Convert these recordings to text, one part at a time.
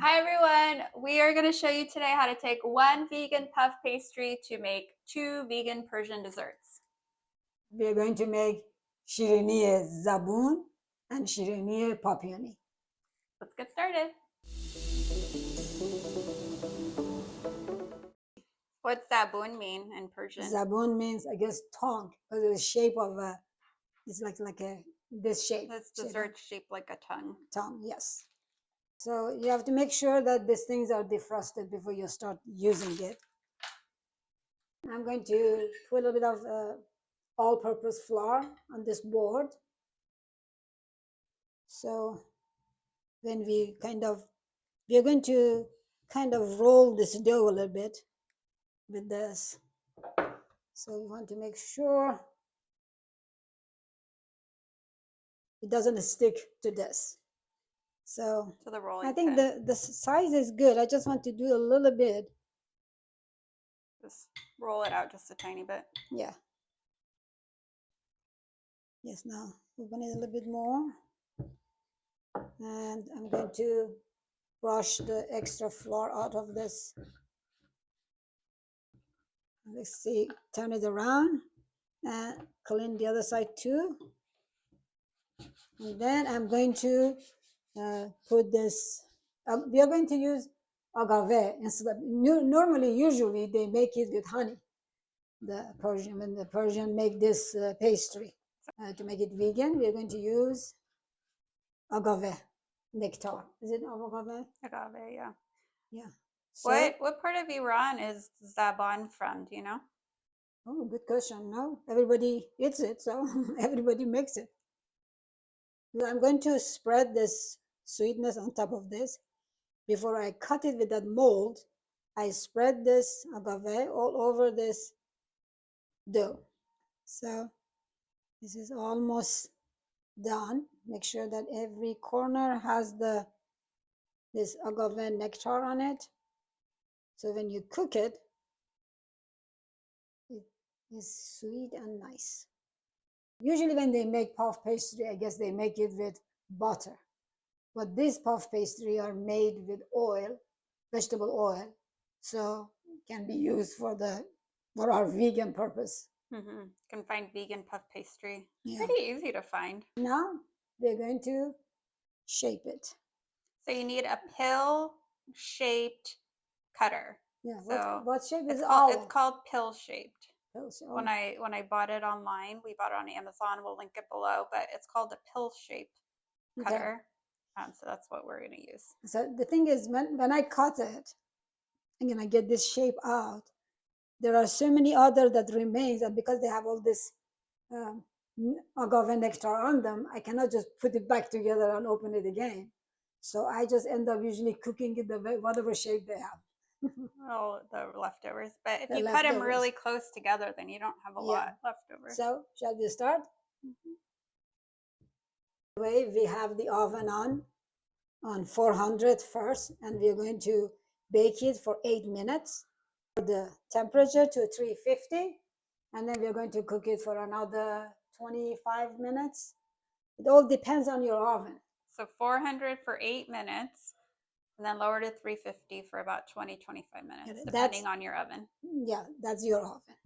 Hi everyone, we are going to show you today how to take one vegan puff pastry to make two vegan Persian desserts. We are going to make Shirini Zaban and Shirini Papioni. Let's get started. What's Zaban mean in Persian? Zaban means, I guess, tongue, because it's the shape of a, it's like this shape. This dessert shaped like a tongue. Tongue, yes. So you have to make sure that these things are defrosted before you start using it. I'm going to put a little bit of all-purpose flour on this board. So when we are going to kind of roll this dough a little bit with this. So you want to make sure it doesn't stick to this. So the rolling I think pin. the size is good. I just want to do a little bit. Just roll it out just a tiny bit. Yeah. Yes, now open it a little bit more. And I'm going to brush the extra flour out of this. Let's see, turn it around and clean the other side too. And then I'm going to put this, we are going to use agave instead of, normally, usually they make it with honey. When the Persian make this pastry. To make it vegan, we are going to use agave nectar. Is it agave? Agave, yeah. Yeah. So, what part of Iran is Zaban from? Do you know? Oh, good question. No, everybody eats it, so everybody makes it. I'm going to spread this sweetness on top of this. Before I cut it with that mold, I spread this agave all over this dough. So this is almost done. Make sure that every corner has this agave nectar on it. So when you cook it, it is sweet and nice. Usually when they make puff pastry, I guess they make it with butter. But these puff pastry are made with oil, vegetable oil, so it can be used for our vegan purpose. Can find vegan puff pastry. Yeah. Pretty easy to find. Now we're going to shape it. So you need a pill-shaped cutter. Yeah. So what shape is it's called pill-shaped. Oh. When I bought it online, we bought it on Amazon. We'll link it below, but it's called a pill-shaped cutter. Okay. So that's what we're going to use. So the thing is, when I cut it, I'm going to get this shape out. There are so many other that remains, and because they have all this agave nectar on them, I cannot just put it back together and open it again. So I just end up usually cooking it whatever shape they have. Oh, the leftovers. But if you cut them really close together, then you don't have a lot left over. So shall we start? We have the oven on 400 first, and we're going to bake it for 8 minutes. The temperature to 350, and then we're going to cook it for another 25 minutes. It all depends on your oven. So 400 for 8 minutes, and then lower to 350 for about 20-25 minutes, depending on your oven. Yeah, that's your oven.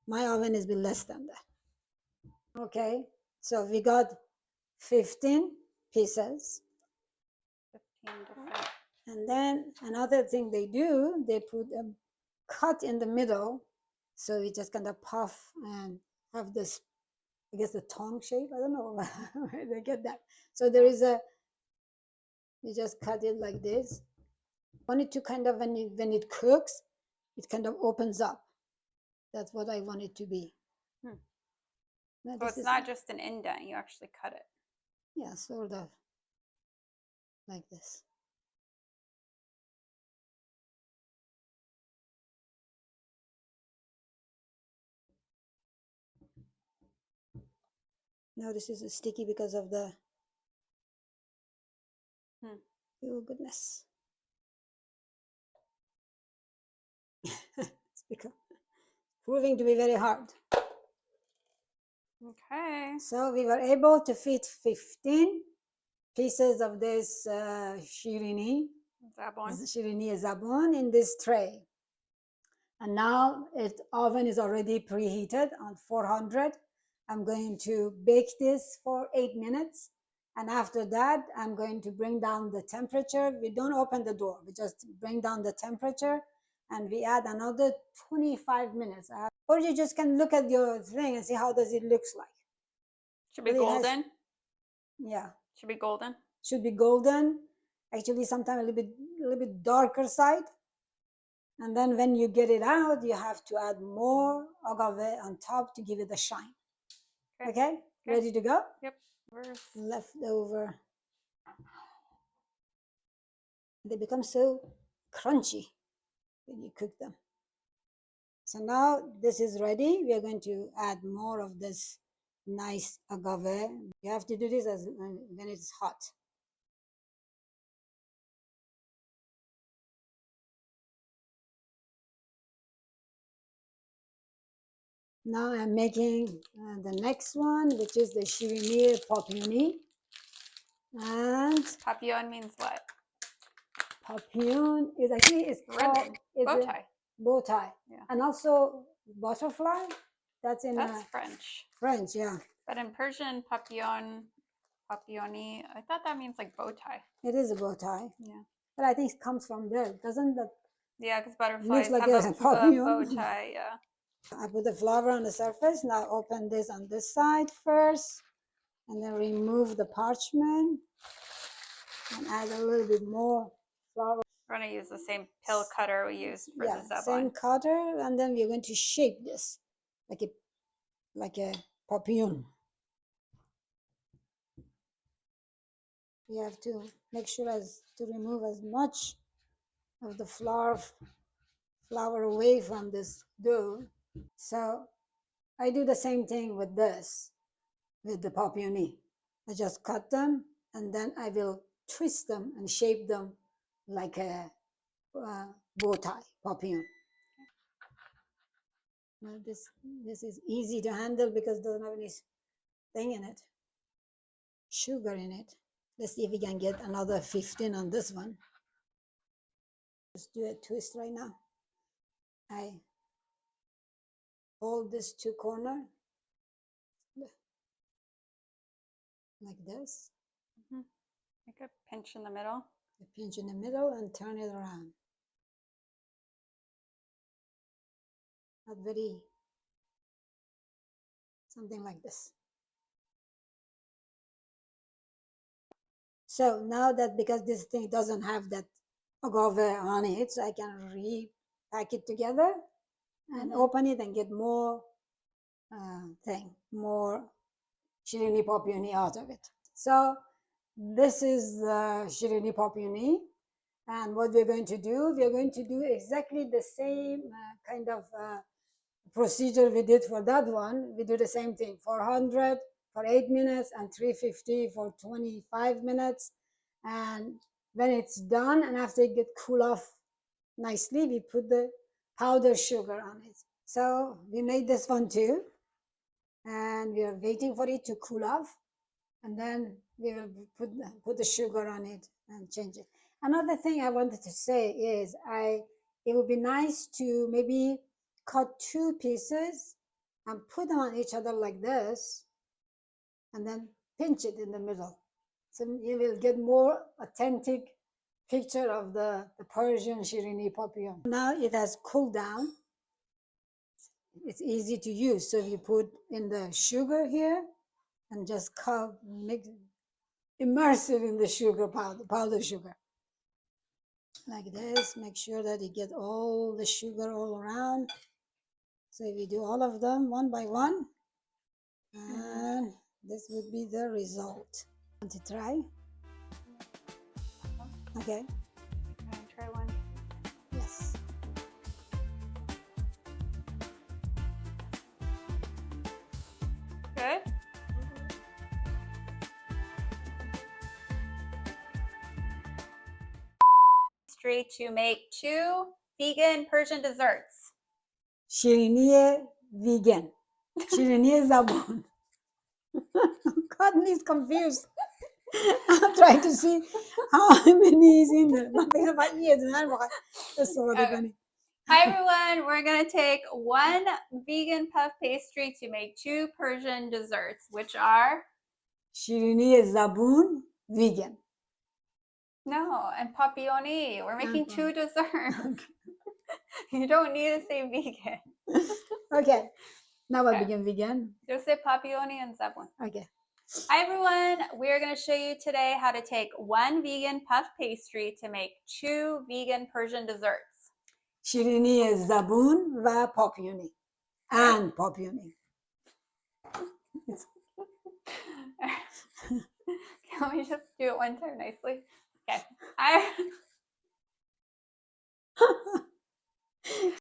My oven is less than that. Okay, so we got 15 pieces. 15 different. And then another thing they do, they put a cut in the middle, so we just kind of puff and have this, I guess, the tongue shape. I don't know where they get that. So there is you just cut it like this. Want it to kind of, when it cooks, it kind of opens up. That's what I want it to be. So it's not just an indent, you actually cut it. Yeah, sort of like this. Now this is sticky because of the oh goodness. It's proving to be very hard. Okay. So we were able to fit 15 pieces of this Shirini Zaban. Shirini Zaban in this tray. And now its oven is already preheated on 400. I'm going to bake this for 8 minutes. And after that, I'm going to bring down the temperature. We don't open the door. We just bring down the temperature and we add another 25 minutes. Or you just can look at your thing and see how does it looks like. Should be But it has- golden. yeah, Should be golden. should be golden. Actually, sometimes a little bit darker side. And then when you get it out, you have to add more agave on top to give it a shine. Okay? Ready to go? Yep. Where's Leftover. They become so crunchy when you cook them. So now this is ready. We are going to add more of this nice agave. You have to do this when it's hot. Now I'm making the next one, which is the Shirini Papioni. And Papion means what? Papion is actually it's Ribbon. Bow a tie. bow tie. Yeah. And also butterfly. That's in That's French. French, yeah. But in Persian, papioni, I thought that means like bow tie. It is a bow tie. Yeah. But I think it comes from there. Doesn't that? Yeah, because butterflies like have a a papillon. bow tie. Yeah. I put the flour on the surface. Now open this on this side first. And then remove the parchment. And add a little bit more flour. We're going to use the same pill cutter we used for the Zaban. Same cutter. And then we're going to shape this like a papillon. You have to make sure to remove as much of the flour away from this dough. So I do the same thing with this, with the papioni. I just cut them and then I will twist them and shape them like a bow tie papillon. Now this is easy to handle because it doesn't have any thing in it, sugar in it. Let's see if we can get another 15 on this one. Just do a twist right now. I hold this two corner like this. Make a pinch in the middle. A pinch in the middle and turn it around. Not very, something like this. So now that because this thing doesn't have that agave on it, so I can repack it together and open it and get more more Shirini Papioni out of it. So this is the Shirini Papioni, and what we're going to do exactly the same kind of procedure we did for that one. We do the same thing, 400 for 8 minutes and 350 for 25 minutes. And when it's done and after it gets cool off nicely, we put the powdered sugar on it. So we made this one too, and we are waiting for it to cool off, and then we will put the sugar on it and change it. Another thing I wanted to say is it would be nice to maybe cut 2 pieces and put them on each other like this, and then pinch it in the middle. So you will get more authentic picture of the Persian Shirini Papioni. Now it has cooled down. It's easy to use. So you put in the sugar here and just immerse it in the sugar powder sugar. Like this, make sure that you get all the sugar all around. So we do all of them one by one. And this would be the result. Want to try? Okay. Can I try one? Yes. Good? Pastry to make 2 vegan Persian desserts. Shirini vegan. Shirini Zaban. God, he's confused. I'm trying to see how many is in there. ما فکر کنم یه دونه رو واقعا استفاده Okay. کنی. Hi everyone, we're gonna take 1 vegan puff pastry to make 2 Persian desserts, which are شیرینی زبون vegan. no, and papioni. We're making 2 desserts. You don't need to say vegan. Okay. Now I Okay. begin vegan. Just say papioni and Zaban. Okay. Hi everyone, we're going to show you today how to take 1 vegan puff pastry to make 2 vegan Persian desserts. شیرینی زبون و پاپیونی. And پاپیونی. Can we just do it one time nicely? Okay.